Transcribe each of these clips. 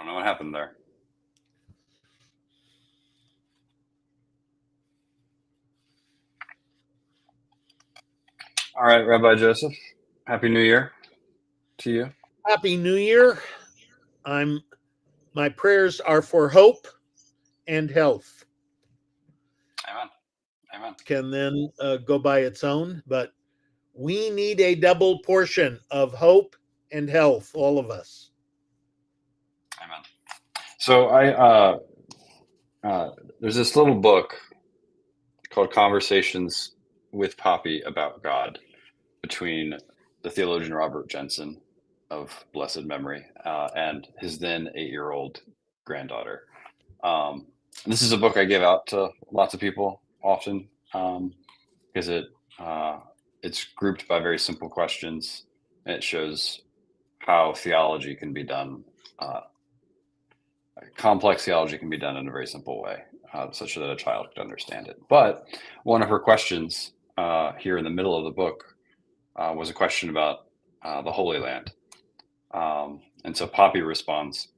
know what happened there. All right, Rabbi Joseph, Happy New Year to you. Happy New Year. I'm my prayers are for hope and health. Amen. Amen. Can then go by its own, but we need a double portion of hope and health, all of us. Amen. So there's this little book called Conversations with Poppy About God between the theologian Robert Jensen of blessed memory and his then 8-year-old granddaughter. This is a book I give out to lots of people often because it's grouped by very simple questions, and it shows how theology can be done. Complex theology can be done in a very simple way, such that a child could understand it. But one of her questions here in the middle of the book was a question about the Holy Land. And so Poppy responds,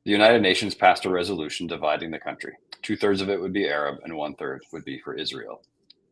the United Nations passed a resolution dividing the country. 2/3 of it would be Arab and 1/3 would be for Israel.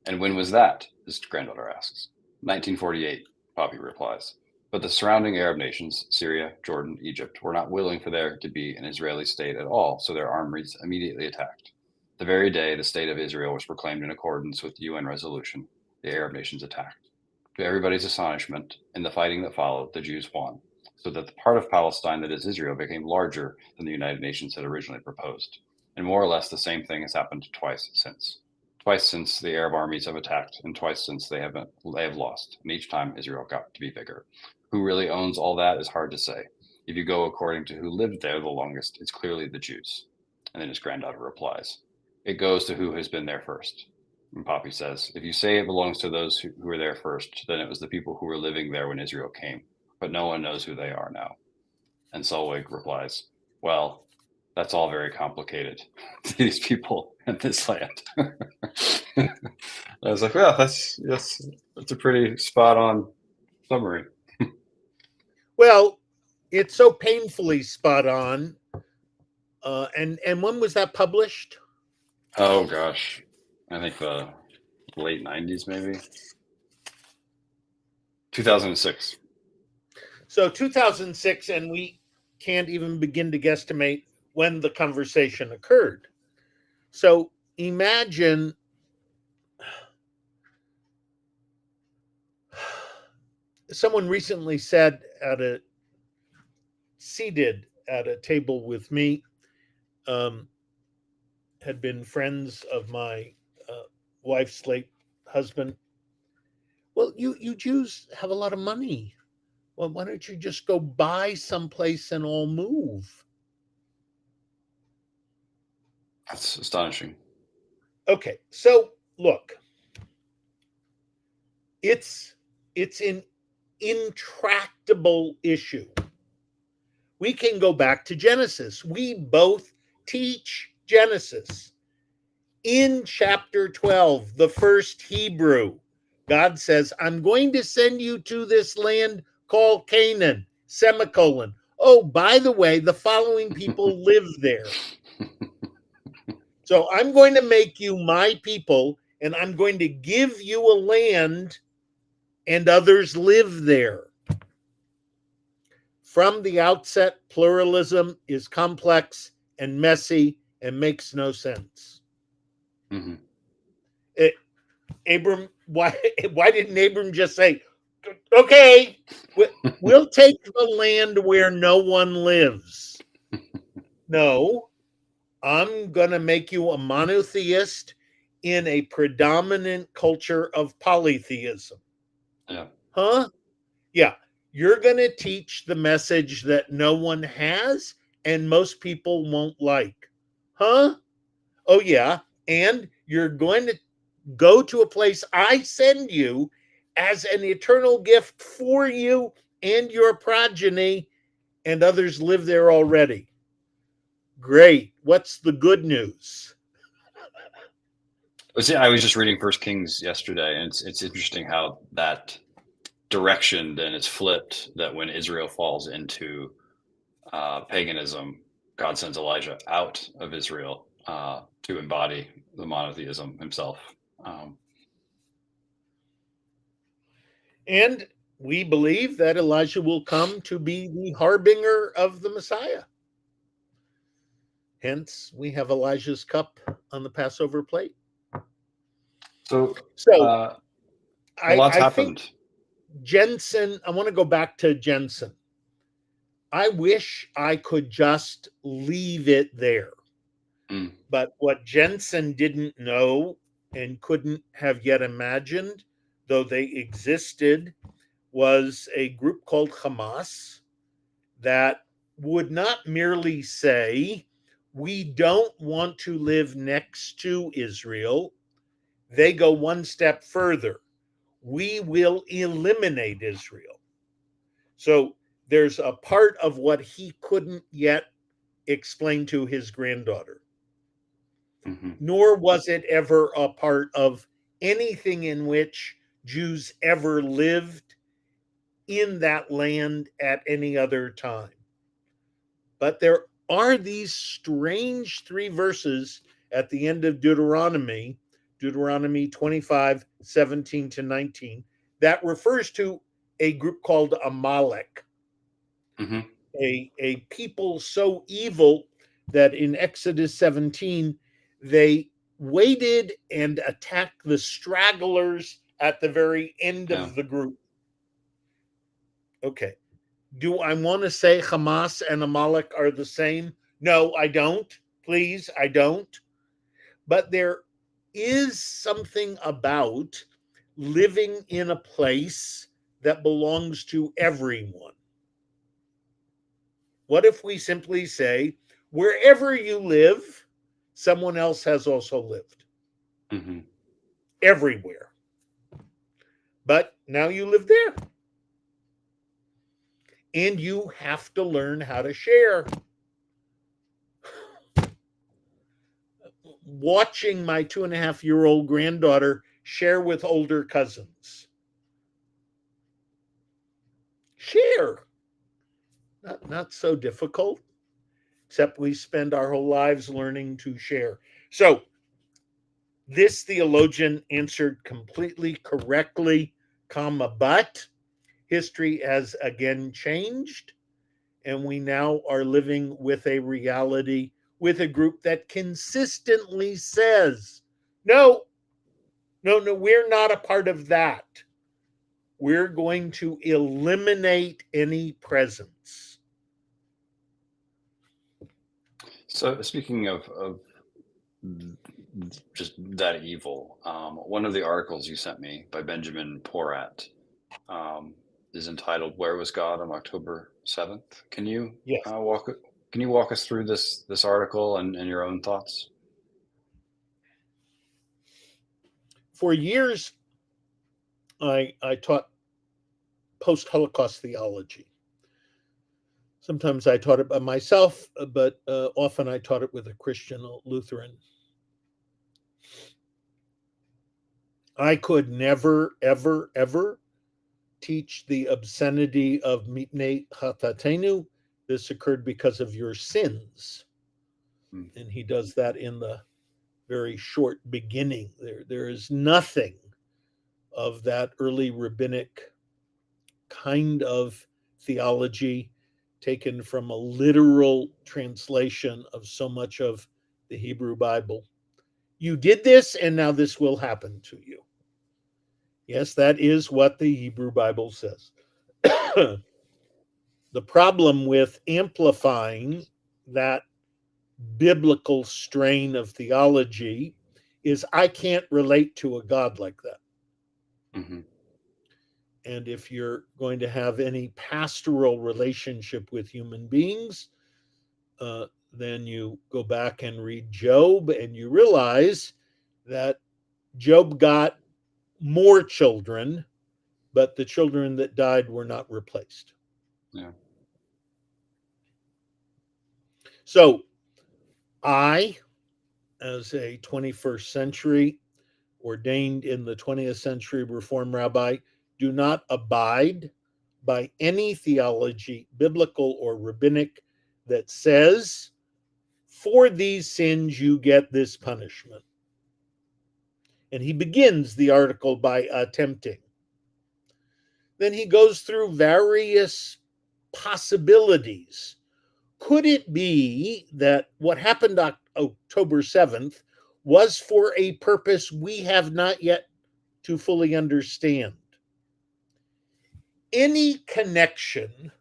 And when was that? His granddaughter asks. 1948, Poppy replies. But the surrounding Arab nations, Syria, Jordan, Egypt, were not willing for there to be an Israeli state at all, so their armies immediately attacked. The very day the state of Israel was proclaimed in accordance with the UN resolution, the Arab nations attacked. To everybody's astonishment, in the fighting that followed, the Jews won, so that the part of Palestine that is Israel became larger than the United Nations had originally proposed. And more or less the same thing has happened twice since. Twice since the Arab armies have attacked, and twice since they have lost, and each time Israel got to be bigger. Who really owns all that is hard to say. If you go according to who lived there the longest, it's clearly the Jews. And then his granddaughter replies, it goes to who has been there first. And Poppy says, if you say it belongs to those who were there first, then it was the people who were living there when Israel came, but no one knows who they are now. And Solveig replies, well, that's all very complicated to these people in this land. I was like, well, that's a pretty spot on summary. Well, it's so painfully spot on. And when was that published? Oh gosh, I think the late 90s, maybe 2006. So 2006, and we can't even begin to guesstimate when the conversation occurred. So imagine someone recently said seated at a table with me, had been friends of my wife's late husband. Well, you Jews have a lot of money. Well, why don't you just go buy someplace and all move? That's astonishing. Okay, so look, it's an intractable issue. We can go back to Genesis. We both teach Genesis. In chapter 12, the first Hebrew, God says, I'm going to send you to this land called Canaan, semicolon. Oh, by the way, the following people live there. So I'm going to make you my people, and I'm going to give you a land, and others live there. From the outset, pluralism is complex and messy and makes no sense. Mm-hmm. Abram, why didn't Abram just say, okay, we'll take the land where no one lives? No, I'm going to make you a monotheist in a predominant culture of polytheism. Yeah. Huh? Yeah. You're going to teach the message that no one has and most people won't like. Huh? Oh, yeah. And you're going to go to a place I send you as an eternal gift for you and your progeny, and others live there already. Great. What's the good news? I was just reading First Kings yesterday, and it's interesting how that direction then is flipped. That when Israel falls into paganism, God sends Elijah out of Israel to embody the monotheism himself. Um, And we believe that Elijah will come to be the harbinger of the Messiah. Hence, we have Elijah's cup on the Passover plate. so So uh, a I, lot's I think happened. Jensen, I want to go back to Jensen. I wish I could just leave it there. Mm, But what Jensen didn't know and couldn't have yet imagined, though they existed, was a group called Hamas that would not merely say, we don't want to live next to Israel. They go one step further. We will eliminate Israel. So there's a part of what he couldn't yet explain to his granddaughter, hmm nor was it ever a part of anything in which Jews ever lived in that land at any other time. But there are these strange three verses at the end of Deuteronomy 25:17 to 19, that refers to a group called Amalek, hmm a people so evil that in Exodus 17, they waited and attacked the stragglers at the very end Yeah. of the group. Okay. Do I want to say Hamas and Amalek are the same? No, I don't. Please, I don't. But there is something about living in a place that belongs to everyone. What if we simply say, wherever you live, someone else has also lived? hmm Everywhere. But now you live there. And you have to learn how to share. Watching my 2.5-year-old granddaughter share with older cousins. Share. Not so difficult, except we spend our whole lives learning to share. So this theologian answered completely correctly, comma, but history has again changed, and we now are living with a reality with a group that consistently says, no, no, no, we're not a part of that. We're going to eliminate any presence. So speaking of just that evil, one of the articles you sent me by Benjamin Porat um, is entitled "Where Was God on October 7th?" Yes. Can you walk us through this article and your own thoughts? For years, I taught post Holocaust theology. Sometimes I taught it by myself, but often I taught it with a Christian Lutheran. I could never, ever, ever teach the obscenity of mitnei hatatenu. This occurred because of your sins. Mm, And he does that in the very short beginning. There is nothing of that early rabbinic kind of theology taken from a literal translation of so much of the Hebrew Bible. You did this, and now this will happen to you. Yes, that is what the Hebrew Bible says. The problem with amplifying that biblical strain of theology is I can't relate to a God like that. hmm And if you're going to have any pastoral relationship with human beings, then you go back and read Job and you realize that Job got more children, but the children that died were not replaced. Yeah. So I, as a 21st century ordained in the 20th century Reform rabbi, do not abide by any theology, biblical or rabbinic, that says For these sins, you get this punishment. And he begins the article by attempting. Then he goes through various possibilities. Could it be that what happened on October 7th was for a purpose we have not yet to fully understand? Any connection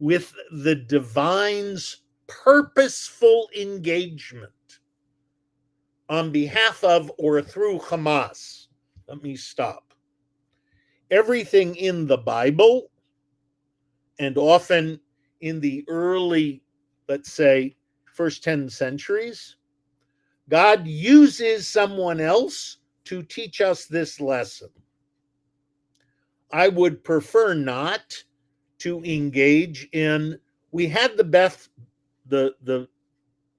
with the divine's purposeful engagement on behalf of or through Hamas. Let me stop. Everything in the Bible, and often in the early, let's say, first 10 centuries, God uses someone else to teach us this lesson. I would prefer not to engage in, we had the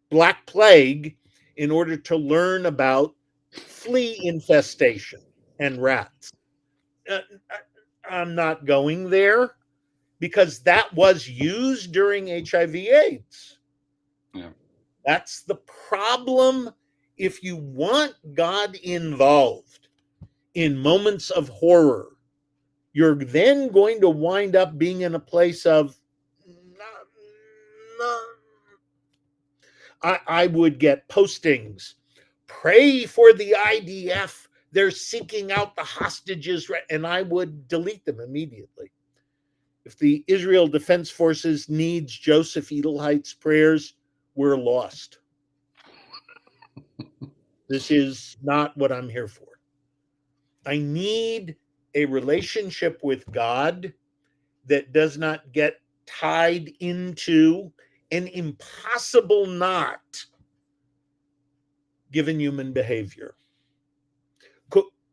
Black Plague in order to learn about flea infestation and rats. I'm not going there because that was used during HIV/AIDS. Yeah. That's the problem. If you want God involved in moments of horror, you're then going to wind up being in a place of, I would get postings, pray for the IDF. They're seeking out the hostages, and I would delete them immediately. If the Israel Defense Forces needs Joseph Edelheit's prayers, we're lost. This is not what I'm here for. I need a relationship with God that does not get tied into an impossible knot given human behavior.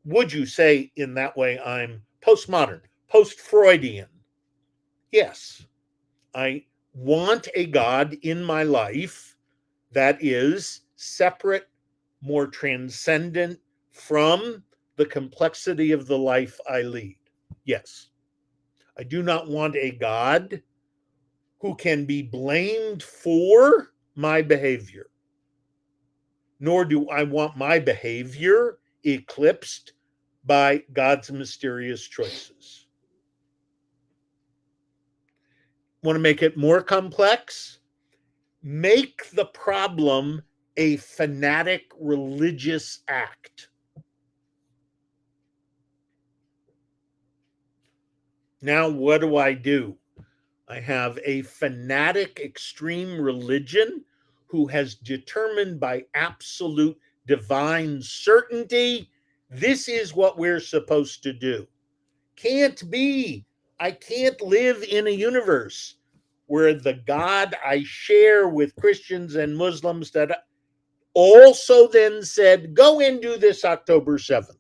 Would you say in that way I'm postmodern, post-Freudian? Yes. I want a God in my life that is separate, more transcendent from the complexity of the life I lead. Yes. I do not want a God who can be blamed for my behavior, nor do I want my behavior eclipsed by God's mysterious choices. Want to make it more complex? Make the problem a fanatic religious act. Now, what do? I have a fanatic extreme religion who has determined by absolute divine certainty this is what we're supposed to do. Can't be. I can't live in a universe where the God I share with Christians and Muslims that also then said, go and do this October 7th.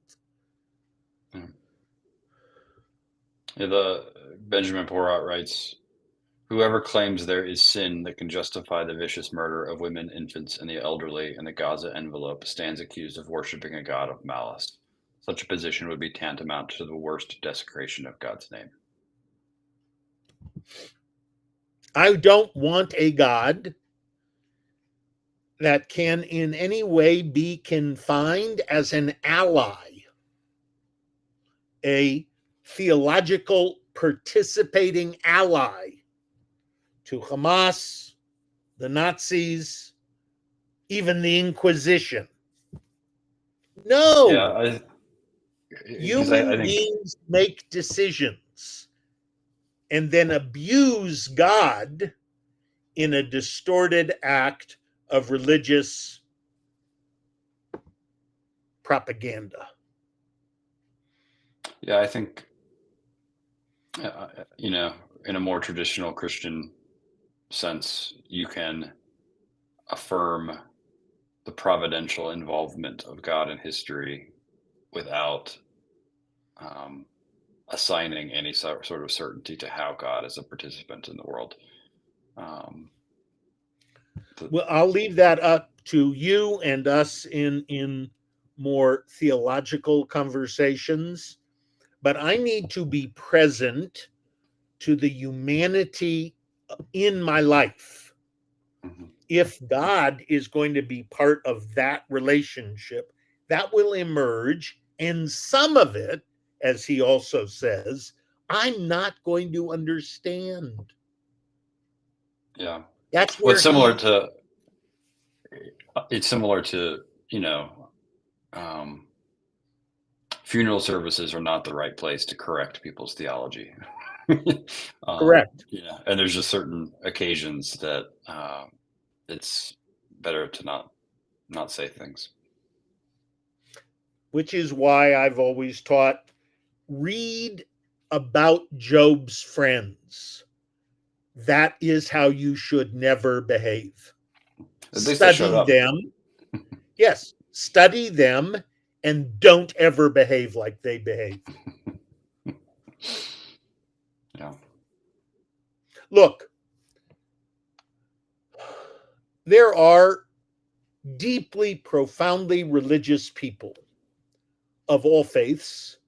Yeah, the Benjamin Porat writes, whoever claims there is sin that can justify the vicious murder of women, infants, and the elderly in the Gaza envelope stands accused of worshiping a God of malice. Such a position would be tantamount to the worst desecration of God's name. I don't want a God that can in any way be confined as an ally, a theological participating ally to Hamas, the Nazis, even the Inquisition. No, Yeah, because human I think, beings make decisions and then abuse God in a distorted act of religious propaganda. yeah, I think, you know, in a more traditional Christian sense, you can affirm the providential involvement of God in history without um, assigning any sort of certainty to how God is a participant in the world. Um, Well, I'll leave that up to you and us in more theological conversations, but I need to be present to the humanity in my life. mhm. If God is going to be part of that relationship, that will emerge. And some of it, as he also says, I'm not going to understand. Yeah. That's Well, where he, it's similar to, you know, um, funeral services are not the right place to correct people's theology. correct, Yeah, and there's just certain occasions that it's better to not say things. which is why I've always taught read about Job's friends. That is how you should never behave. At least they showed Study up. them. Yes, study them and don't ever behave like they behaved. Yeah. Look, there are deeply, profoundly religious people of all faiths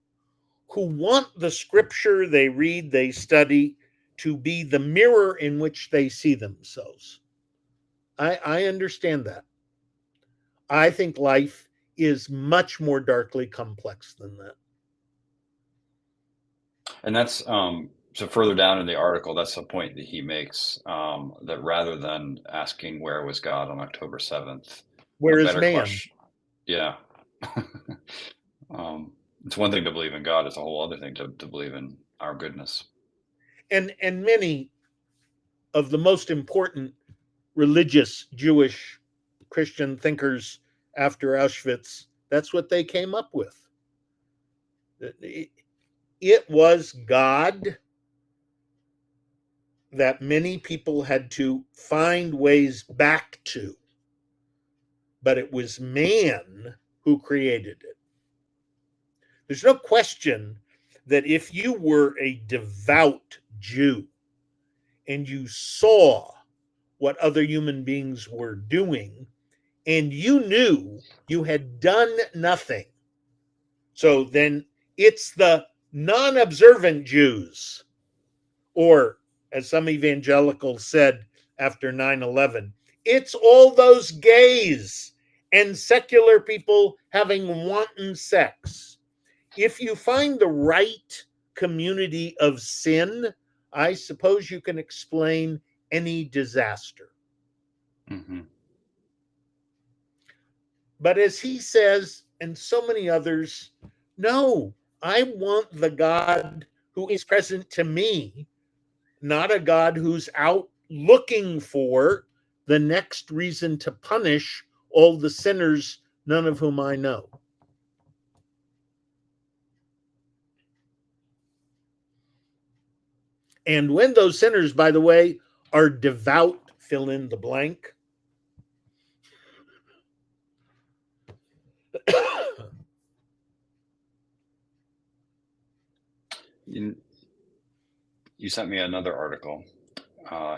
who want the scripture they read, they study, to be the mirror in which they see themselves. I understand that. I think life is much more darkly complex than that. And that's so further down in the article, that's the point that he makes, that rather than asking where was God on October 7th, a Where is better man? question. Yeah. um, it's one thing to believe in God, it's a whole other thing to believe in our goodness. And many of the most important religious Jewish Christian thinkers after Auschwitz, that's what they came up with. It was God that many people had to find ways back to, but it was man who created it. There's no question that if you were a devout Jew and you saw what other human beings were doing and you knew you had done nothing, so then it's the non observant Jews, or as some evangelicals said after 9/11, it's all those gays and secular people having wanton sex. If you find the right community of sin, I suppose you can explain any disaster. Hmm. But as he says, and so many others, no, I want the God who is present to me, not a God who's out looking for the next reason to punish all the sinners, none of whom I know. And when those sinners, by the way, are devout, fill in the blank, You, you sent me another article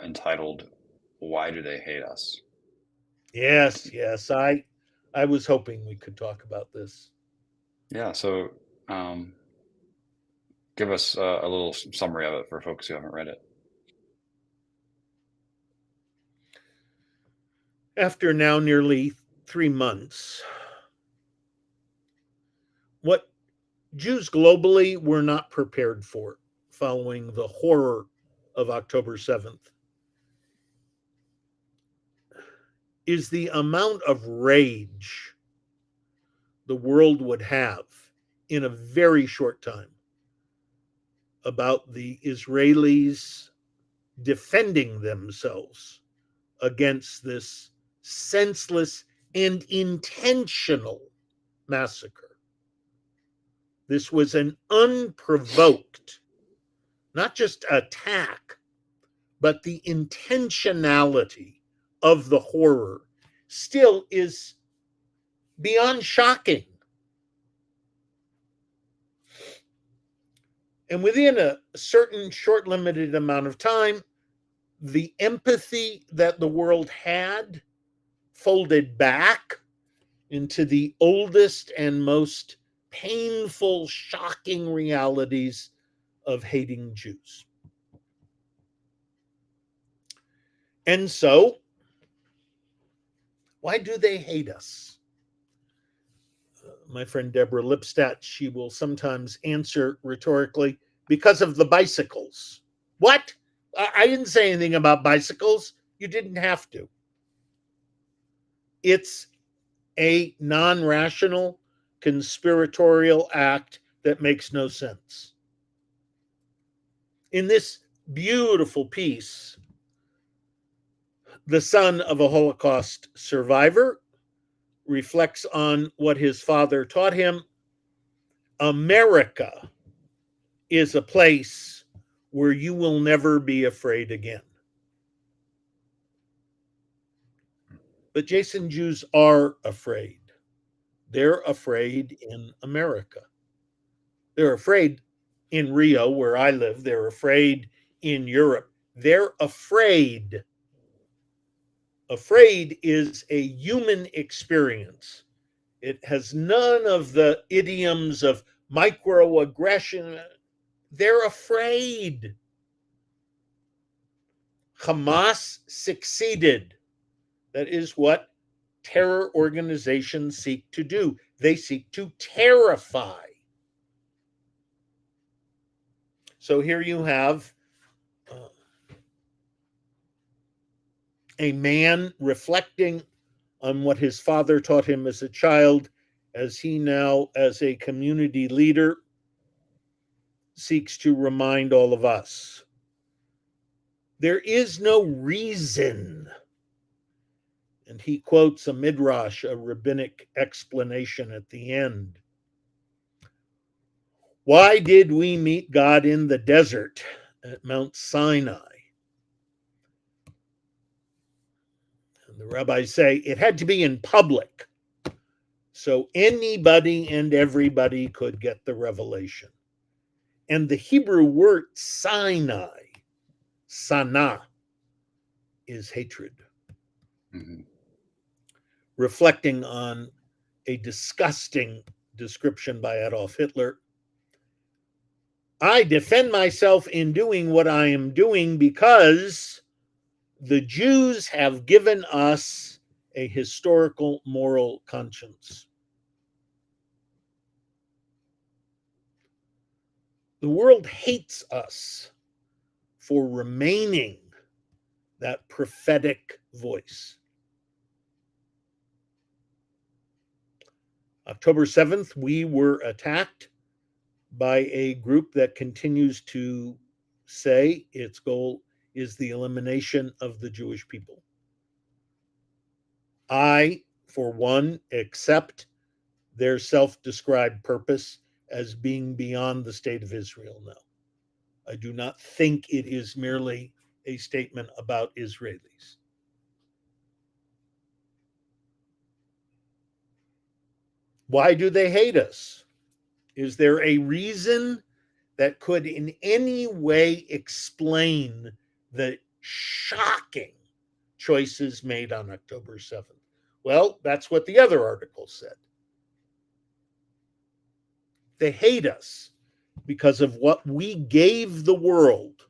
entitled "Why Do They Hate Us?" yes, yes, I was hoping we could talk about this. Yeah, so um, give us a little summary of it for folks who haven't read it. After now nearly 3 months, what Jews globally were not prepared for following the horror of October 7th is the amount of rage the world would have in a very short time about the Israelis defending themselves against this senseless and intentional massacre. This was an unprovoked, not just attack, but the intentionality of the horror still is beyond shocking. And within a certain short, limited amount of time, the empathy that the world had folded back into the oldest and most painful, shocking realities of hating Jews. And so Why do they hate us? My friend Deborah Lipstadt, she will sometimes answer rhetorically, because of the bicycles. What? I didn't say anything about bicycles. You didn't have to. It's a non rational, conspiratorial act that makes no sense. In this beautiful piece, the son of a Holocaust survivor reflects on what his father taught him. America is a place where you will never be afraid again. But Jason, Jews are afraid. They're afraid in America. They're afraid in Rio, where I live. They're afraid in Europe. They're afraid. Afraid is a human experience. It has none of the idioms of microaggression. They're afraid. Hamas succeeded. That is what terror organizations seek to do. They seek to terrify. So here you have a man reflecting on what his father taught him as a child, as he now, as a community leader, seeks to remind all of us. There is no reason. And he quotes a midrash, a rabbinic explanation at the end. Why did we meet God in the desert at Mount Sinai? And the rabbis say it had to be in public, so anybody and everybody could get the revelation. And the Hebrew word Sinai, sana, is hatred. Mm-hmm. Reflecting on a disgusting description by Adolf Hitler. I defend myself in doing what I am doing because the Jews have given us a historical moral conscience. The world hates us for remaining that prophetic voice. October 7th, we were attacked by a group that continues to say its goal is the elimination of the Jewish people. I, for one, accept their self-described purpose as being beyond the state of Israel now. I do not think it is merely a statement about Israelis. Why do they hate us? Is there a reason that could in any way explain the shocking choices made on October 7th? Well, that's what the other article said. They hate us because of what we gave the world,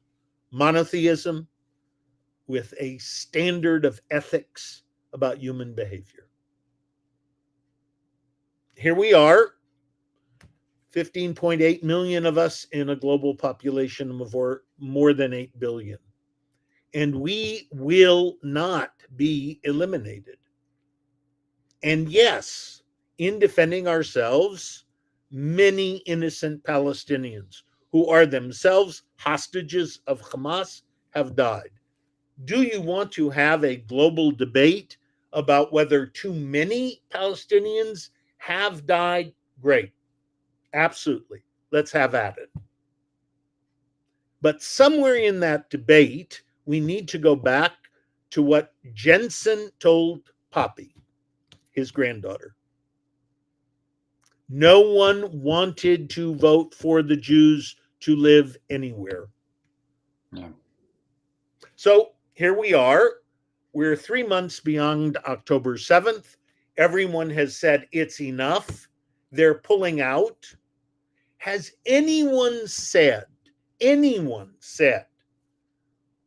monotheism with a standard of ethics about human behavior. Here we are, 15.8 million of us in a global population of more than 8 billion. And we will not be eliminated. And yes, in defending ourselves, many innocent Palestinians who are themselves hostages of Hamas have died. Do you want to have a global debate about whether too many Palestinians have died? Great. Absolutely. Let's have at it. But somewhere in that debate, we need to go back to what Jensen told Poppy, his granddaughter. No one wanted to vote for the Jews to live anywhere. Yeah. So here we are. We're 3 months beyond October 7th. Everyone has said it's enough. They're pulling out. Has anyone said,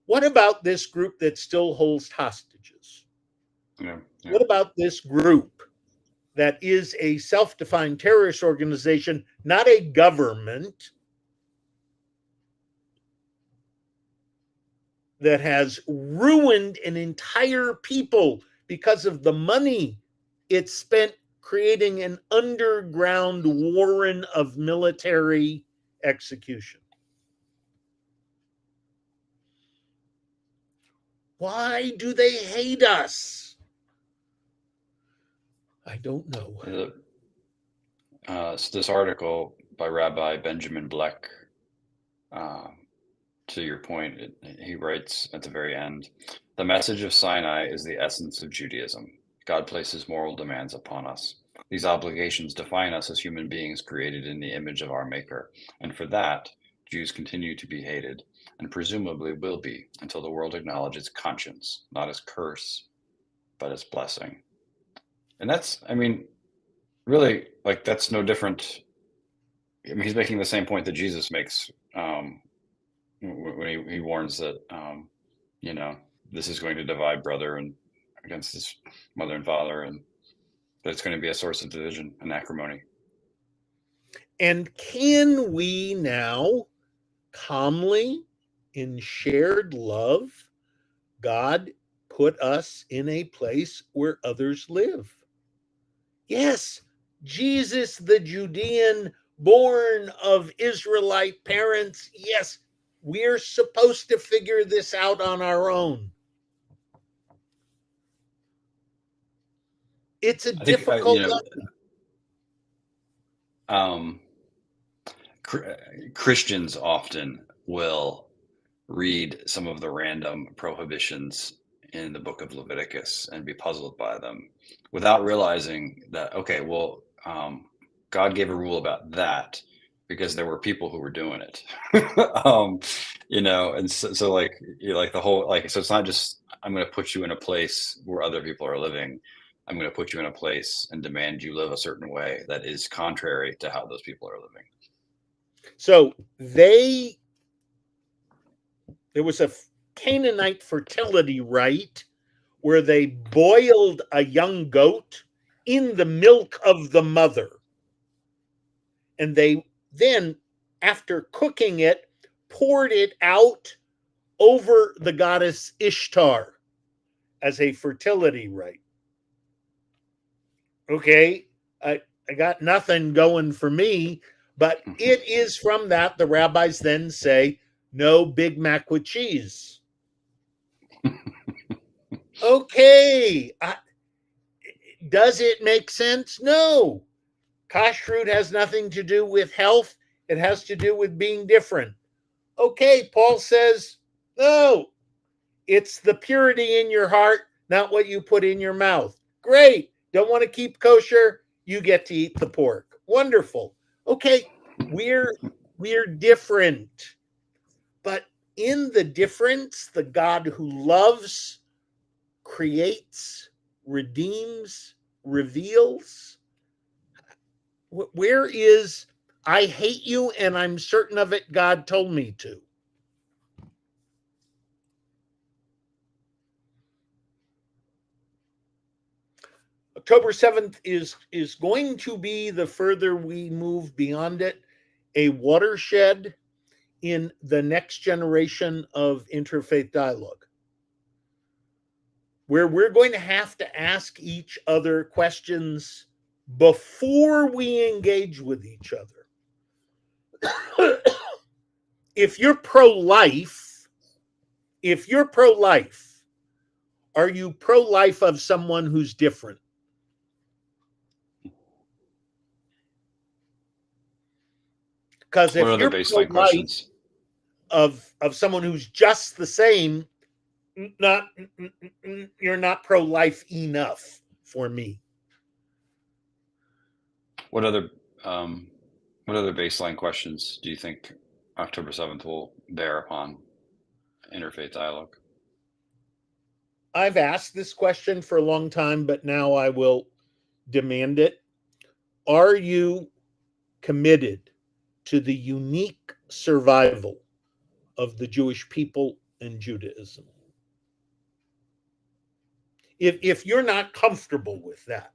what about this group that still holds hostages? Yeah. Yeah. What about this group that is a self defined terrorist organization, not a government, that has ruined an entire people because of the money it spent creating an underground warren of military execution? Why do they hate us? I don't know. So this article by Rabbi Benjamin Bleck, uh, to your point, he writes at the very end, the message of Sinai is the essence of Judaism. God places moral demands upon us. These obligations define us as human beings created in the image of our Maker. And for that, Jews continue to be hated, and presumably will be until the world acknowledges conscience, not as curse, but as blessing. And that's, I mean, really, like, that's no different. I mean, he's making the same point that Jesus makes, when he warns that, you know, this is going to divide brother and against his mother and father, and that it's going to be a source of division and acrimony. And can we now calmly, in shared love, God put us in a place where others live? Yes, Jesus, the Judean, born of Israelite parents. Yes, we're supposed to figure this out on our own. It's a I think, difficult lesson. um, Christians often will read some of the random prohibitions in the book of Leviticus and be puzzled by them without realizing that, okay, well, God gave a rule about that because there were people who were doing it. um, and so like, like the whole, like, so it's not just, I'm going to put you in a place where other people are living. I'm going to put you in a place and demand you live a certain way that is contrary to how those people are living. So there was a Canaanite fertility rite where they boiled a young goat in the milk of the mother. And they then, after cooking it, poured it out over the goddess Ishtar as a fertility rite. Okay, I got nothing going for me, but it is from that the rabbis then say no Big Mac with cheese. Okay, does it make sense? No. Kashrut has nothing to do with health, it has to do with being different. Okay, Paul says, no, it's the purity in your heart, not what you put in your mouth. Great. Don't want to keep kosher? You get to eat the pork. Wonderful. Okay, we're different. But in the difference, the God who loves, creates, redeems, reveals, where is I hate you and I'm certain of it, God told me to? October 7th is going to be, the further we move beyond it, a watershed in the next generation of interfaith dialogue, where we're going to have to ask each other questions before we engage with each other. If you're pro-life, are you pro-life of someone who's different? Because What if are the you're baseline pro-life questions? of someone who's just the same, not you're not pro-life enough for me. What other um, what other baseline questions do you think October 7th will bear upon interfaith dialogue? I've asked this question for a long time, but now I will demand it. Are you committed to the unique survival of the Jewish people and Judaism? If you're not comfortable with that,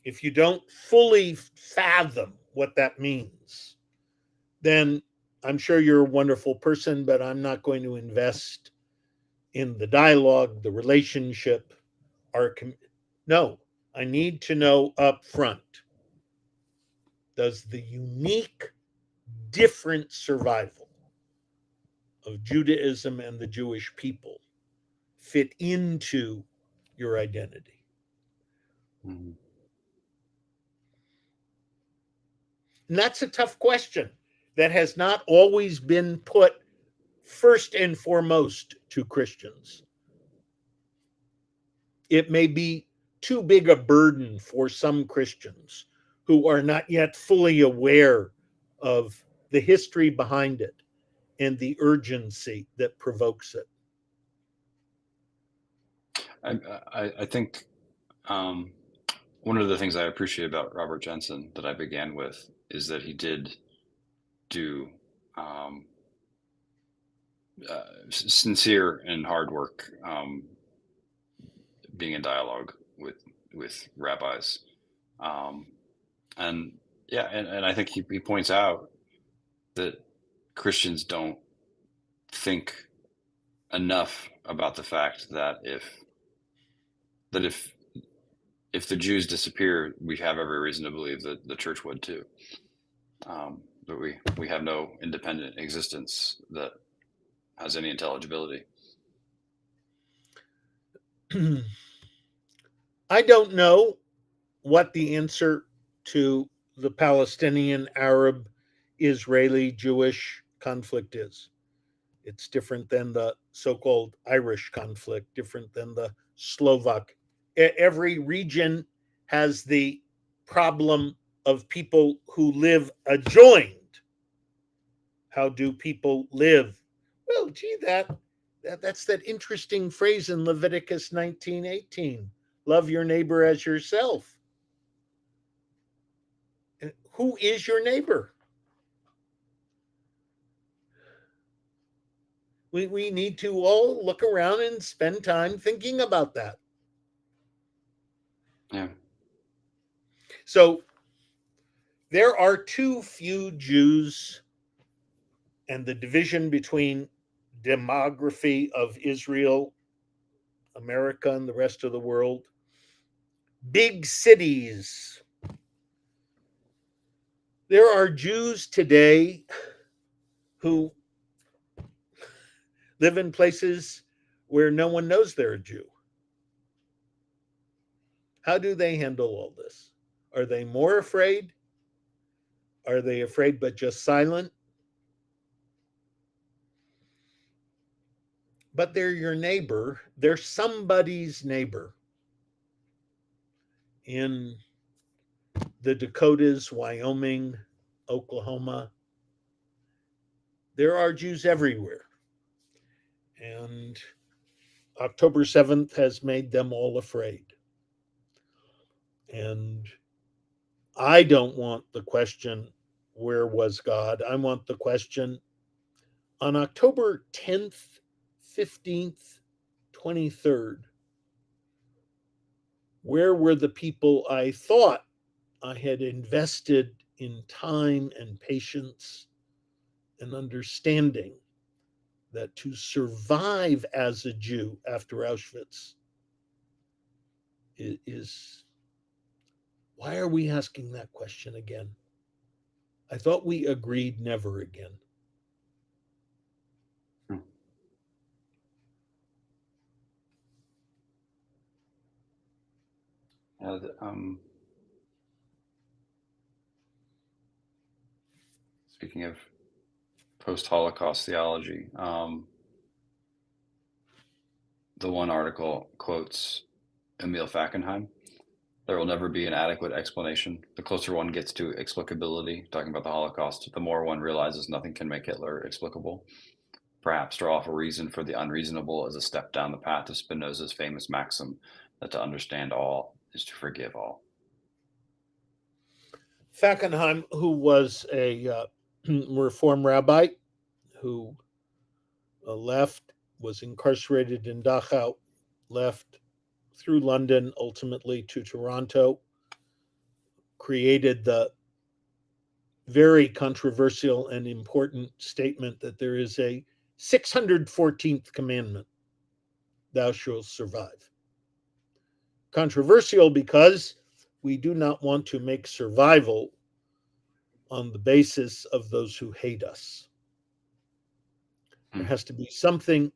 if you don't fully fathom what that means, then I'm sure you're a wonderful person, but I'm not going to invest in the dialogue, the relationship, no, I need to know up front, does the unique, different survival of Judaism and the Jewish people fit into your identity? Mhm. And that's a tough question that has not always been put first and foremost to Christians. It may be too big a burden for some Christians who are not yet fully aware of the history behind it and the urgency that provokes it. I, I think um, one of the things I appreciate about Robert Jensen that I began with is that he did do um, sincere and hard work, being in dialogue with rabbis, um, and yeah, and I think he points out that Christians don't think enough about the fact that that if the Jews disappear, we have every reason to believe that the church would too. That we have no independent existence that has any intelligibility. I don't know what the answer to the Palestinian Arab Israeli Jewish conflict is. It's different than the so called Irish conflict, different than the Slovak. Every region has the problem of people who live adjoined. How do people live? Well, gee, that's that interesting phrase in Leviticus 19:18. Love your neighbor as yourself. Who is your neighbor? We need to all look around and spend time thinking about that. Yeah. So there are too few Jews, and the division between demography of Israel, America, and the rest of the world, big cities. There are Jews today who live in places where no one knows they're a Jew. How do they handle all this? Are they more afraid? Are they afraid but just silent? But they're your neighbor. They're somebody's neighbor in the Dakotas, Wyoming, Oklahoma. There are Jews everywhere. And October 7th has made them all afraid. And I don't want the question, where was God? I want the question, on October 10th, 15th, 23rd, where were the people I thought I had invested in time and patience and understanding that to survive as a Jew after Auschwitz is why are we asking that question again? I thought we agreed never again. Hmm. Yeah, speaking of post-Holocaust theology, the one article quotes Emil Fackenheim. There will never be an adequate explanation. The closer one gets to explicability, talking about the Holocaust, the more one realizes nothing can make Hitler explicable. Perhaps draw off a reason for the unreasonable as a step down the path of Spinoza's famous maxim that to understand all is to forgive all. Fackenheim, who was a Reform rabbi who left, was incarcerated in Dachau, left, through London, ultimately to Toronto, created the very controversial and important statement that there is a 614th commandment: thou shalt survive. Controversial because we do not want to make survival on the basis of those who hate us. There Hmm. has to be something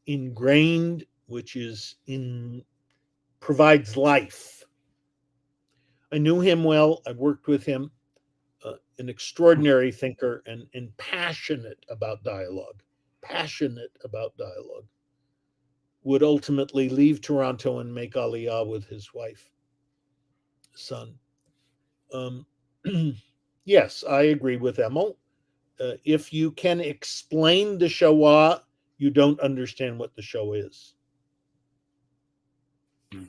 ingrained which is in provides life. I knew him well. I worked with him. An extraordinary thinker and passionate about dialogue. Passionate about dialogue. Would ultimately leave Toronto and make Aliyah with his wife, son. Um, yes, I agree with Emil. If you can explain the Shoah, you don't understand what the show is. Hmm.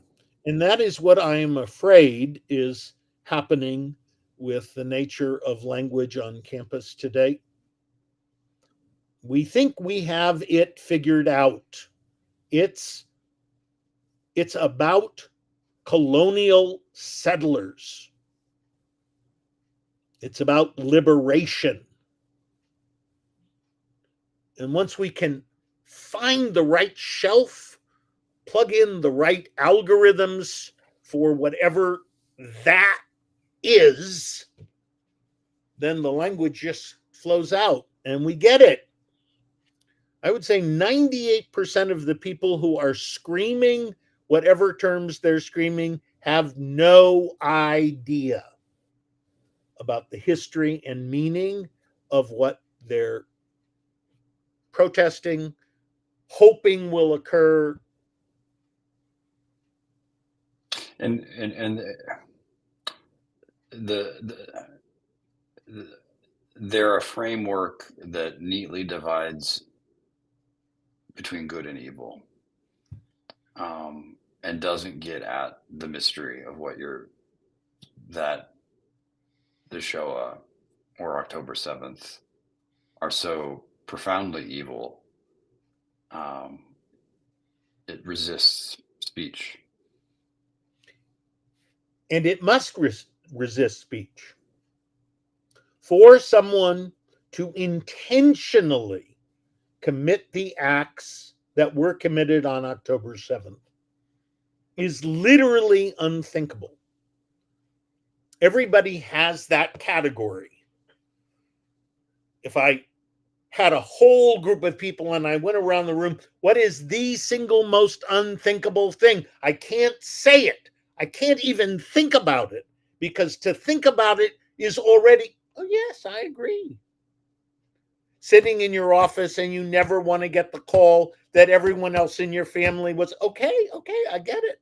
And that is what I am afraid is happening with the nature of language on campus today. We think we have it figured out. It's it's about colonial settlers. It's about liberation. And once we can find the right shelf, plug in the right algorithms for whatever that is, then the language just flows out and we get it. I would say 98% of the people who are screaming whatever terms they're screaming have no idea about the history and meaning of what they're protesting, hoping will occur. And the, the they're a framework that neatly divides between good and evil, and doesn't get at the mystery of what you're that the Shoah or October 7th are so profoundly evil. Um, it resists speech. And it must resist speech. For someone to intentionally commit the acts that were committed on October 7th is literally unthinkable. Everybody has that category. If I had a whole group of people and I went around the room, what is the single most unthinkable thing? I can't say it. I can't even think about it because to think about it is already, oh, yes, I agree. Sitting in your office and you never want to get the call that everyone else in your family was okay, okay, I get it.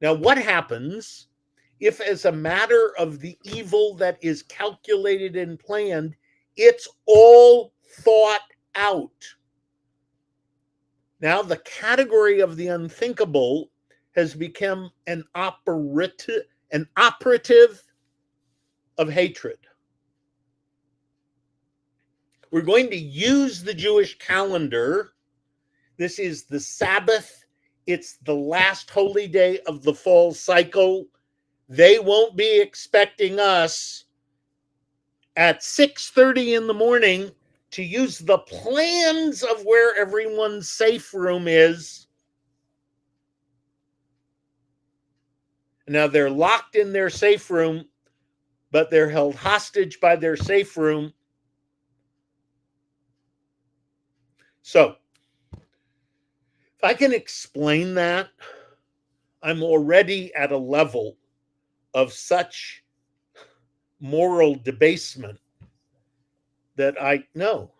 Now, what happens if, as a matter of the evil that is calculated and planned, it's all thought out? Now, the category of the unthinkable has become an operative of hatred. We're going to use the Jewish calendar. This is the Sabbath. It's the last holy day of the fall cycle. They won't be expecting us at 6:30 in the morning to use the plans of where everyone's safe room is. Now they're locked in their safe room, but they're held hostage by their safe room. So, if I can explain that, I'm already at a level of such moral debasement that I know.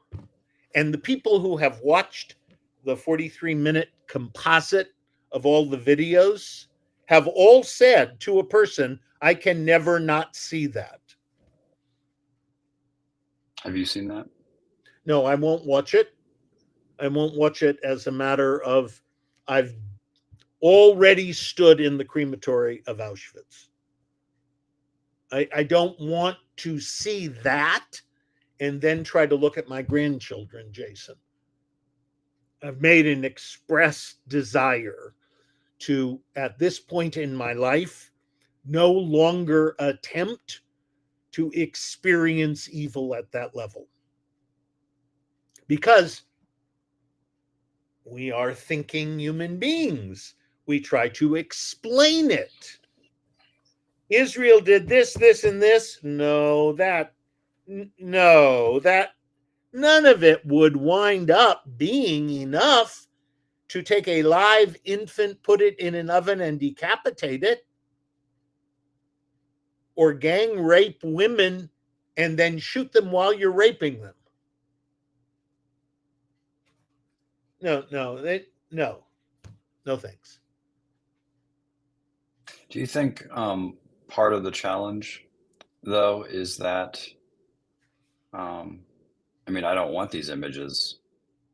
And the people who have watched the 43-minute composite of all the videos have all said to a person, I can never not see that. Have you seen that? No, I won't watch it. I won't watch it as a matter of I've already stood in the crematory of Auschwitz. I don't want to see that and then try to look at my grandchildren, Jason. I've made an express desire to, at this point in my life, no longer attempt to experience evil at that level. Because we are thinking human beings. We try to explain it. Israel did this, this, and this. No, that, no, that, none of it would wind up being enough to take a live infant, put it in an oven, and decapitate it, or gang rape women and then shoot them while you're raping them. No, no, thanks. Do you think part of the challenge, though, is that, um, I mean, I don't want these images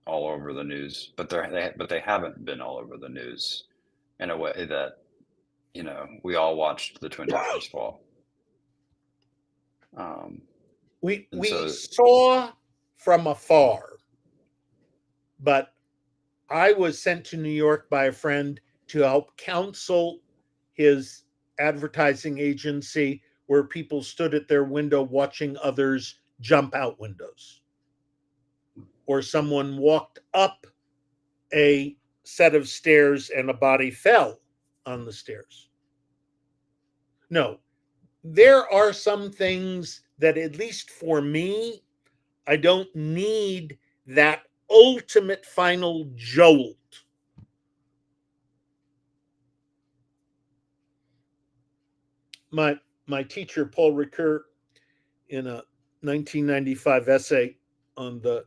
all over the news, but they haven't been all over the news in a way that, we all watched the Twin Towers fall. We So, saw from afar, but I was sent to New York by a friend to help counsel his advertising agency where people stood at their window watching others jump out windows, or someone walked up a set of stairs and a body fell on the stairs. No, there are some things that, at least for me, I don't need that ultimate final jolt. My teacher, Paul Ricoeur, in a 1995 essay on the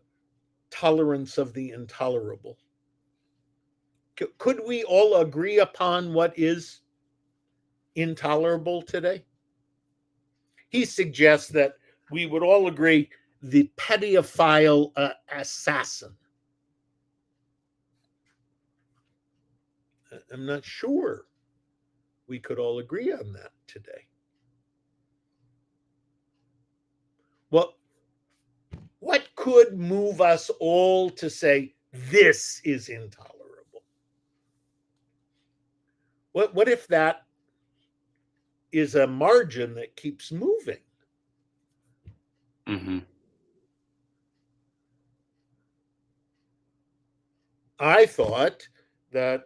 tolerance of the intolerable. Could we all agree upon what is intolerable today? He suggests that we would all agree the pedophile assassin. I'm not sure we could all agree on that today. Well, what could move us all to say this is intolerable? What if that is a margin that keeps moving? mm-hmm. I thought that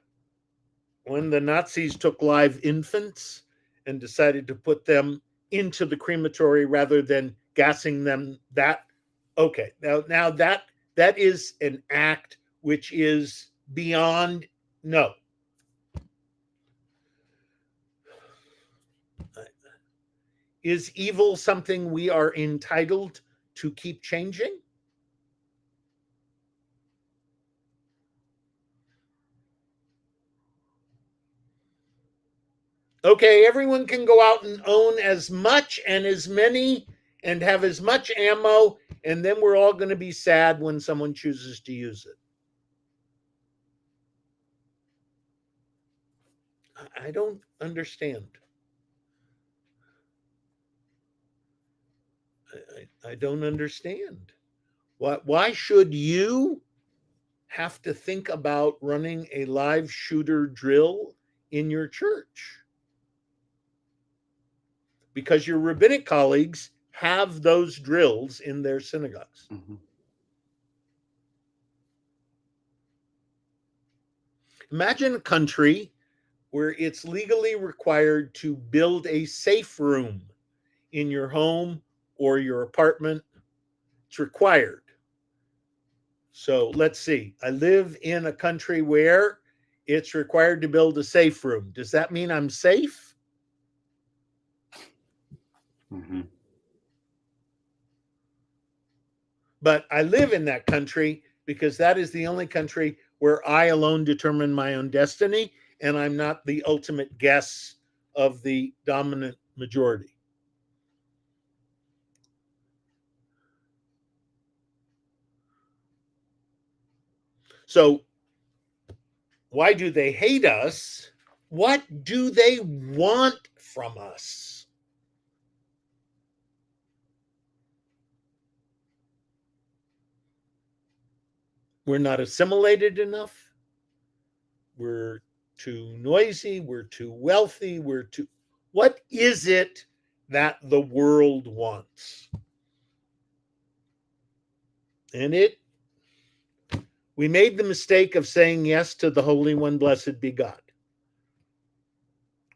when the Nazis took live infants and decided to put them into the crematory rather than gassing them, that okay, now that is an act which is beyond no. Is evil something we are entitled to keep changing? Okay, everyone can go out and own as much and as many and have as much ammo, and then we're all going to be sad when someone chooses to use it. I don't understand. I don't understand. Why should you have to think about running a live shooter drill in your church? Because your rabbinic colleagues have those drills in their synagogues. Mm-hmm. Imagine a country where it's legally required to build a safe room in your home or your apartment. It's required. So let's see. I live in a country where it's required to build a safe room. Does that mean I'm safe? Mm-hmm. But I live in that country because that is the only country where I alone determine my own destiny, and I'm not the ultimate guess of the dominant majority. So, why do they hate us? What do they want from us? We're not assimilated enough. We're too noisy, we're too wealthy, we're too. What is it that the world wants? And we made the mistake of saying yes to the Holy One, blessed be God.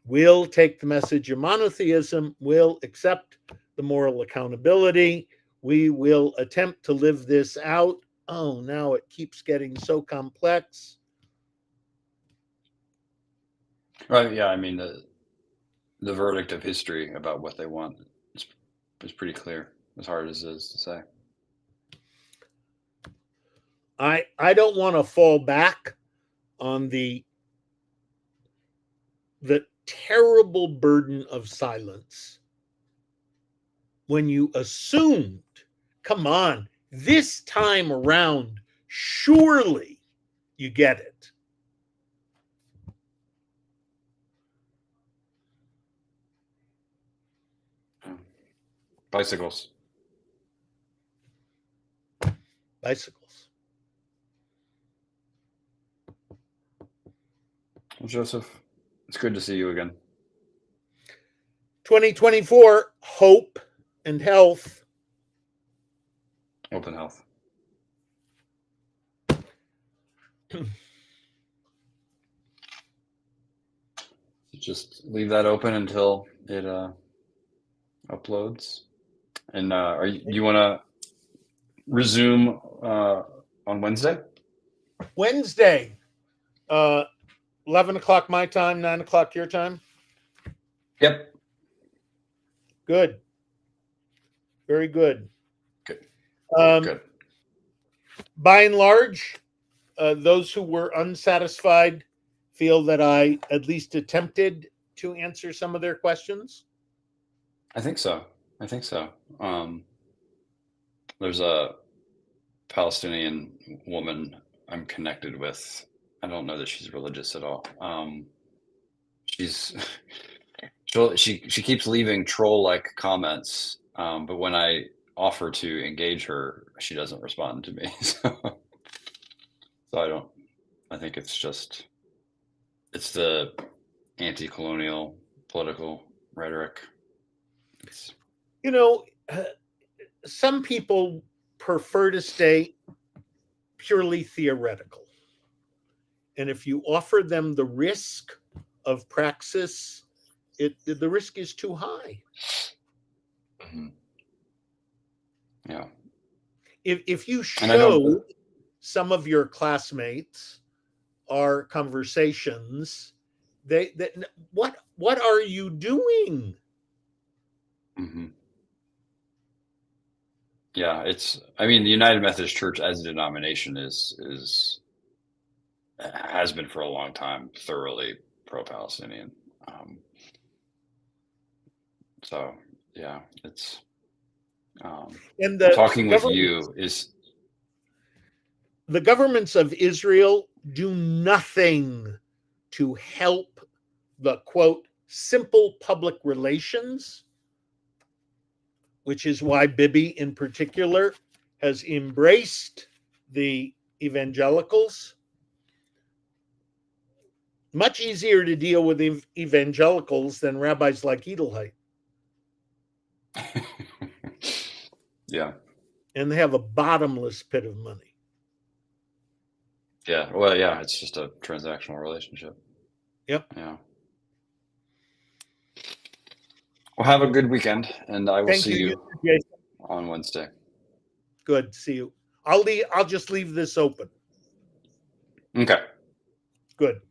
We'll take the message of monotheism, we'll accept the moral accountability, we will attempt to live this out. Oh, now it keeps getting so complex. Right. Yeah. I mean, the verdict of history about what they want is pretty clear, as hard as it is to say. I don't want to fall back on the terrible burden of silence when you assumed, come on, this time around, surely you get it. Bicycles. Bicycles. Well, Joseph, it's good to see you again. 2024, hope and health. Open health. Just leave that open until it uploads. And do you want to resume on Wednesday? Wednesday, 11 o'clock my time, 9 o'clock your time. Yep. Good. Very good. Good. Good. By and large, those who were unsatisfied feel that I at least attempted to answer some of their questions. I think so. There's a Palestinian woman I'm connected with. I don't know that she's religious at all. She's she keeps leaving troll-like comments, but when I offer to engage her, she doesn't respond to me. So I think it's the anti-colonial political rhetoric. Some people prefer to stay purely theoretical. And if you offer them the risk of praxis, the risk is too high. Mm-hmm. Yeah. If you show some of your classmates our conversations, what are you doing? Mm-hmm. Yeah, I mean, the United Methodist Church as a denomination has been for a long time thoroughly pro-Palestinian. So yeah, it's and talking with you is. The governments of Israel do nothing to help the quote simple public relations, which is why Bibi in particular has embraced the evangelicals. Much easier to deal with evangelicals than rabbis like Edelheit. Yeah. And they have a bottomless pit of money. Yeah. Well, yeah, it's just a transactional relationship. Yep. Yeah. Well, have a good weekend, and I will see you on Wednesday. Good. See you. I'll just leave this open. Okay. Good.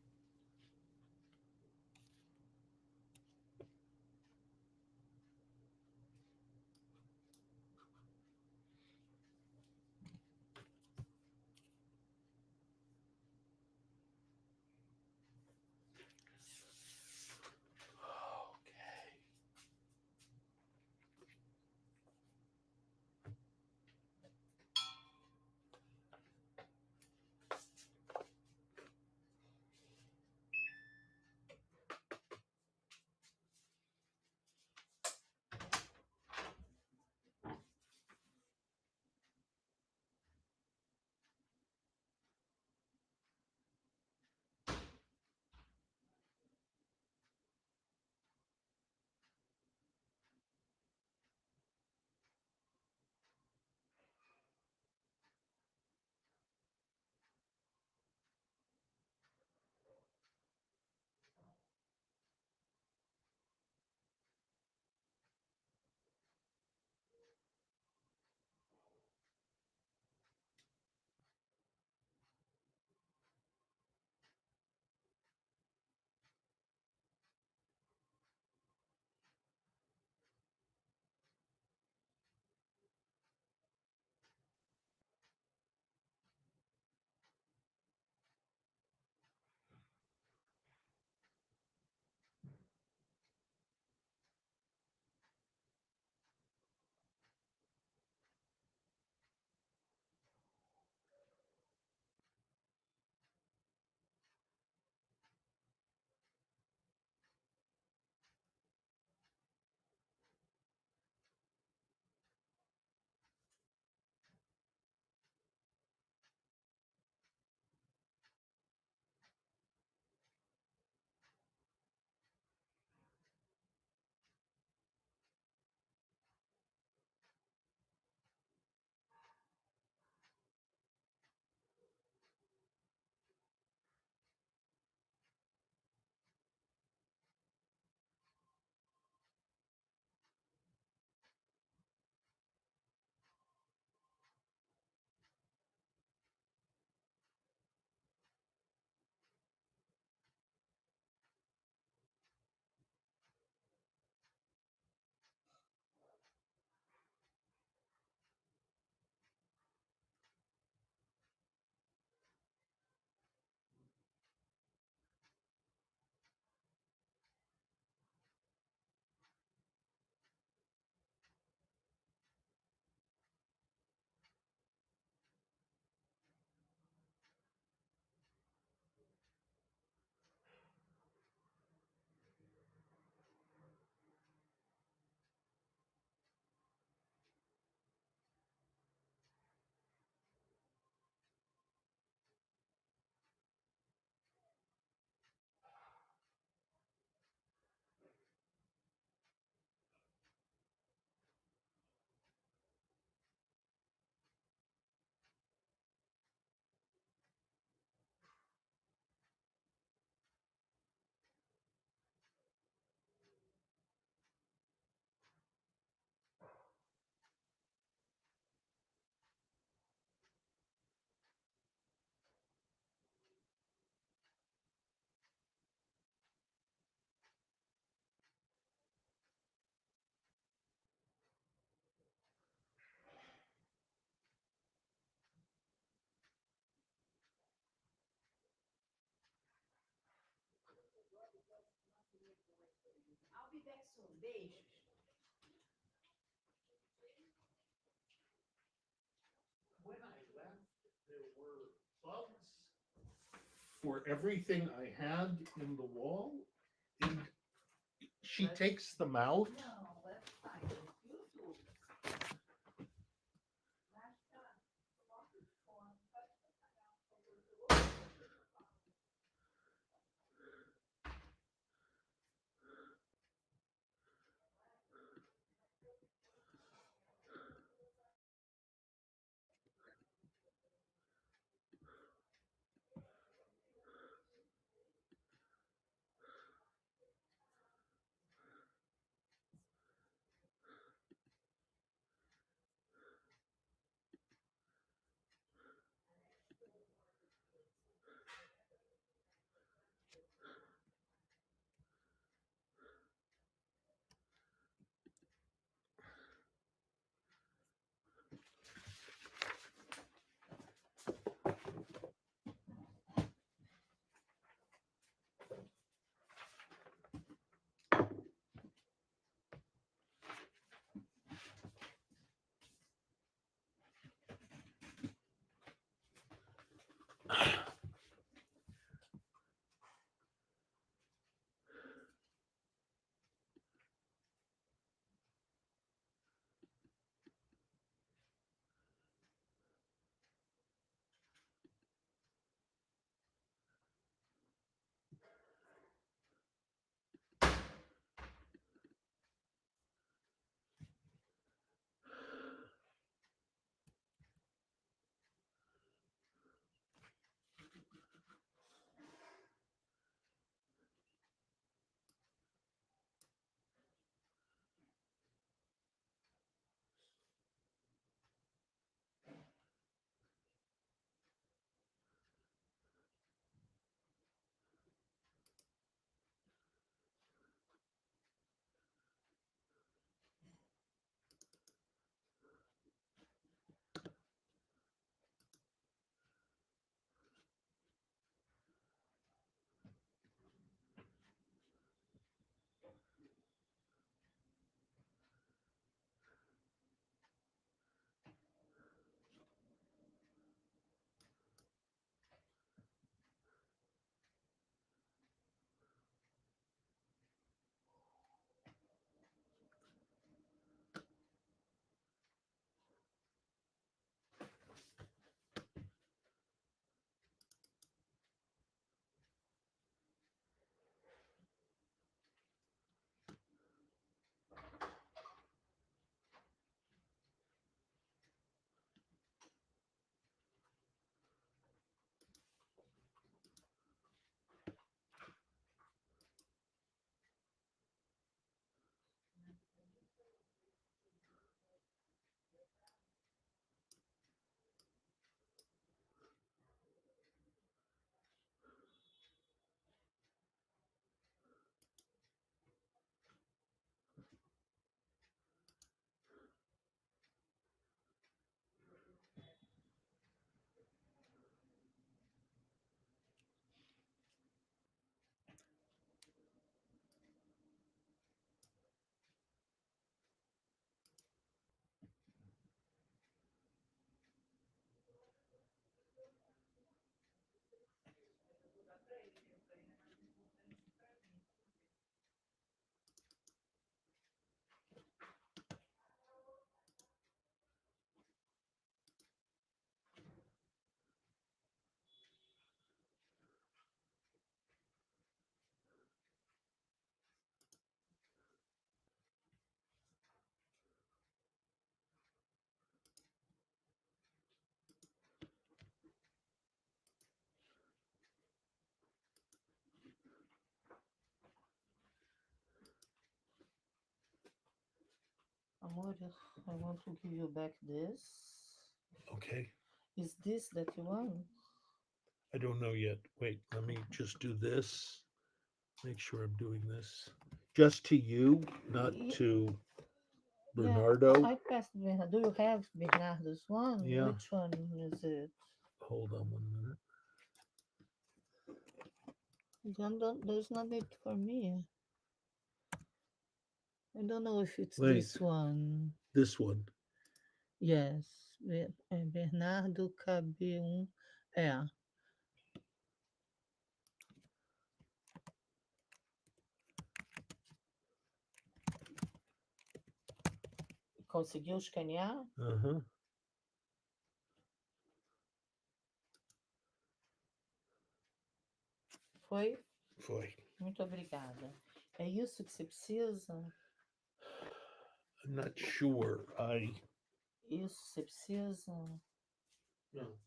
When I left, there were bugs for everything I had in the wall. And she takes them out. Amor, I want to give you back this. Okay. Is this that you want? I don't know yet. Wait, let me just do this. Make sure I'm doing this. Just to you, not Ye- to Yeah, Bernardo. I passed Bernardo. Do you have Bernardo's one? Yeah. Which one is it? Hold on 1 minute. Don't, there's no need for me. I don't know if it's Wait, this one. this one. Yes. Bernardo KB1. É. Conseguiu escanear? Uh-huh. Foi? Foi. Muito obrigada. É isso que você precisa? I'm not sure. Isso você precisa? No.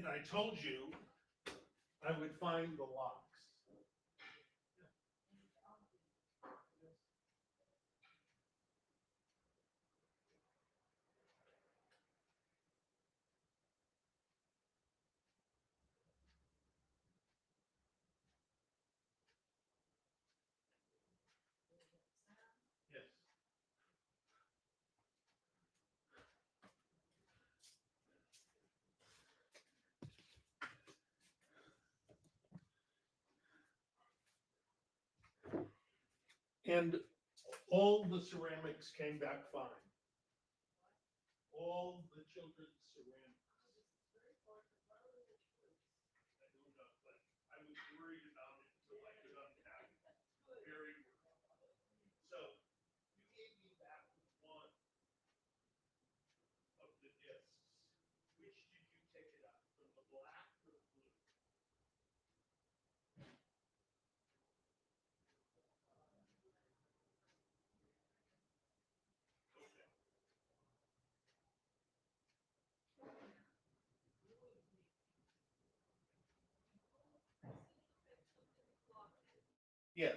And I told you I would find the locks. Yes. And all the ceramics came back fine. All the children's ceramics. I don't know, but I was worried about it until I could unpack it. Very worried. So you gave me back one of the discs. Which did you take it up from, the black or the blue? Okay. Yes.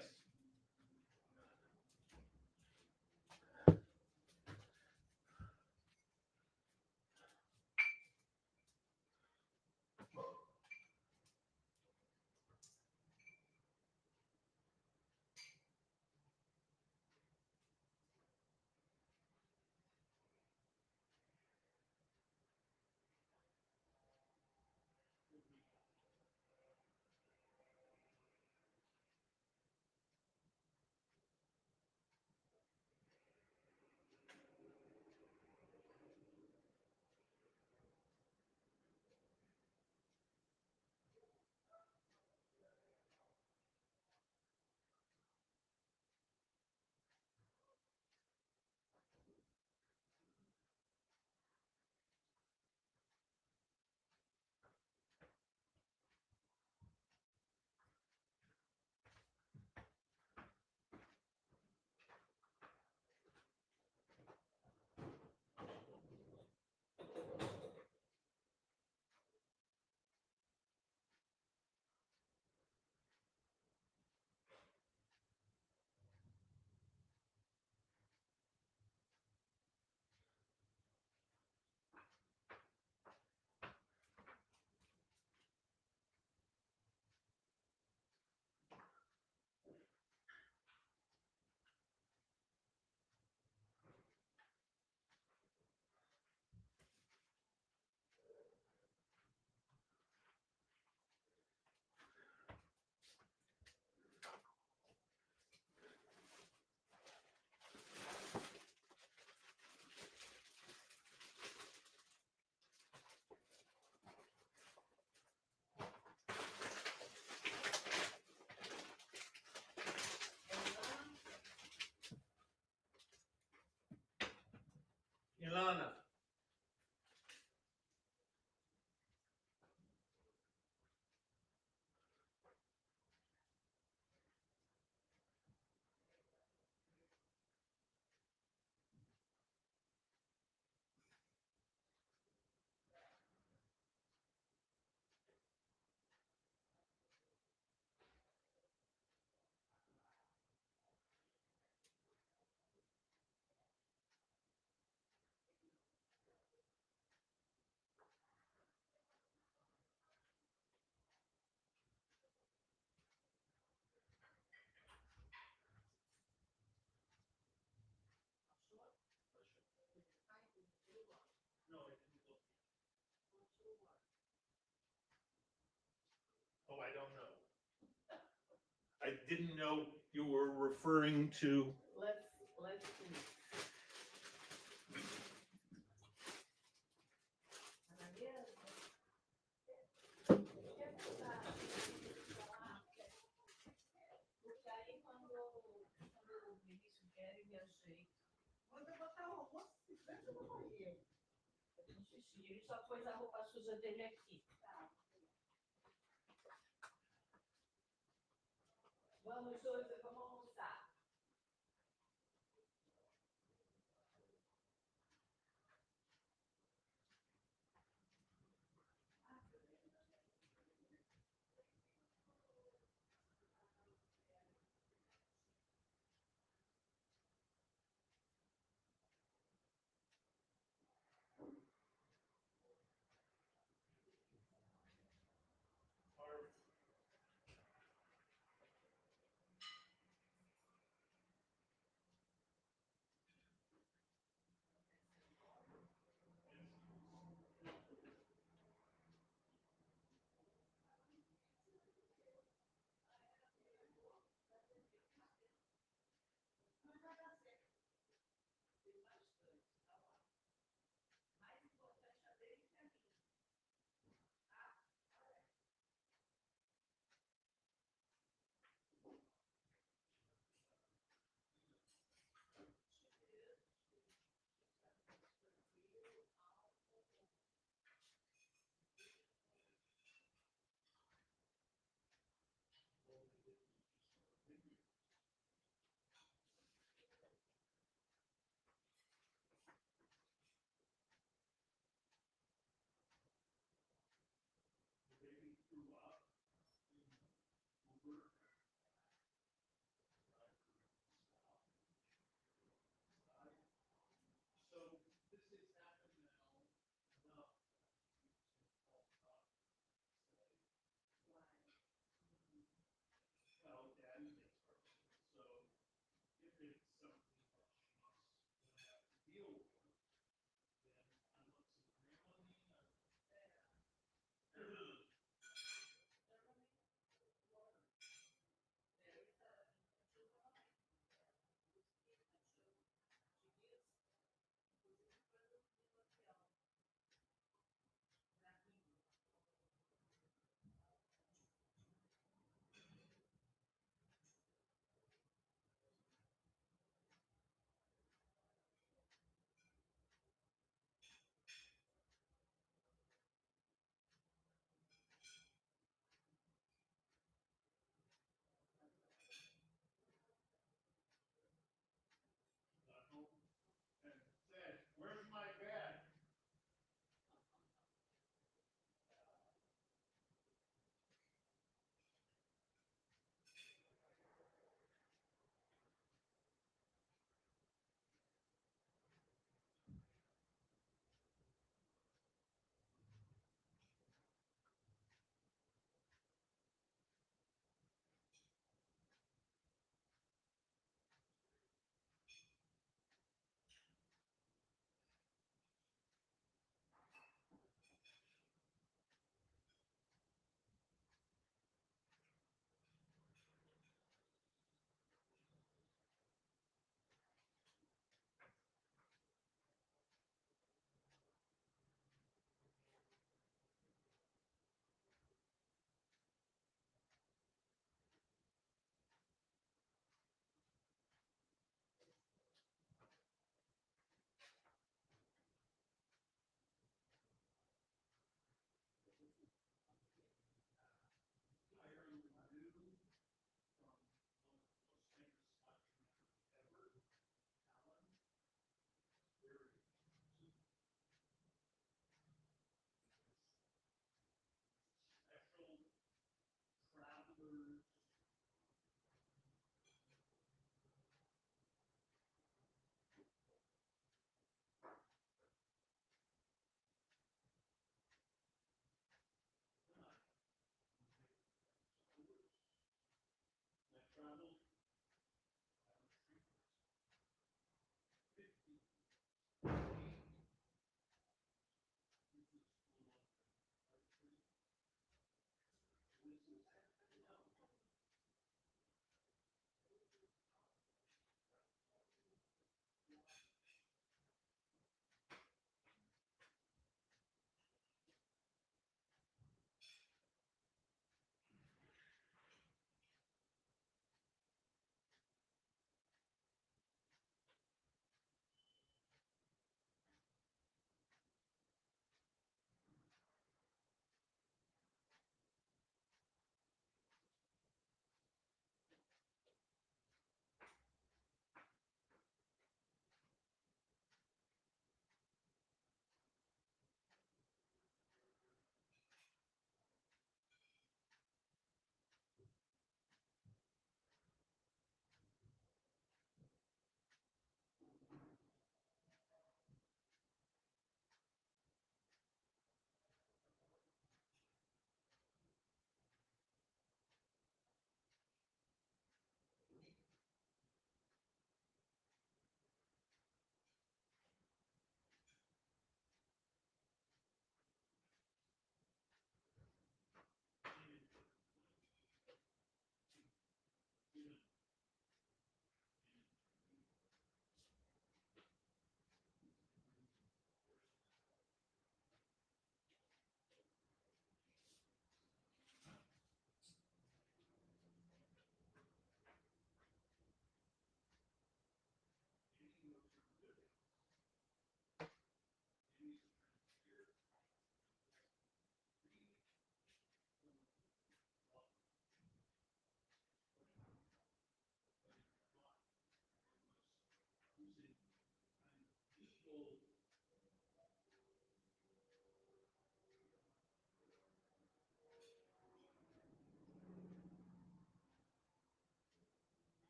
Ilana. No, I didn't look. Oh, I don't know. I didn't know you were referring to. Let's see. Porque aí quando me sugere, me ajeito. Manda botar roupa. No xixi, ele só pôs a roupa suja dele aqui. Vamos, José, vamos almoçar.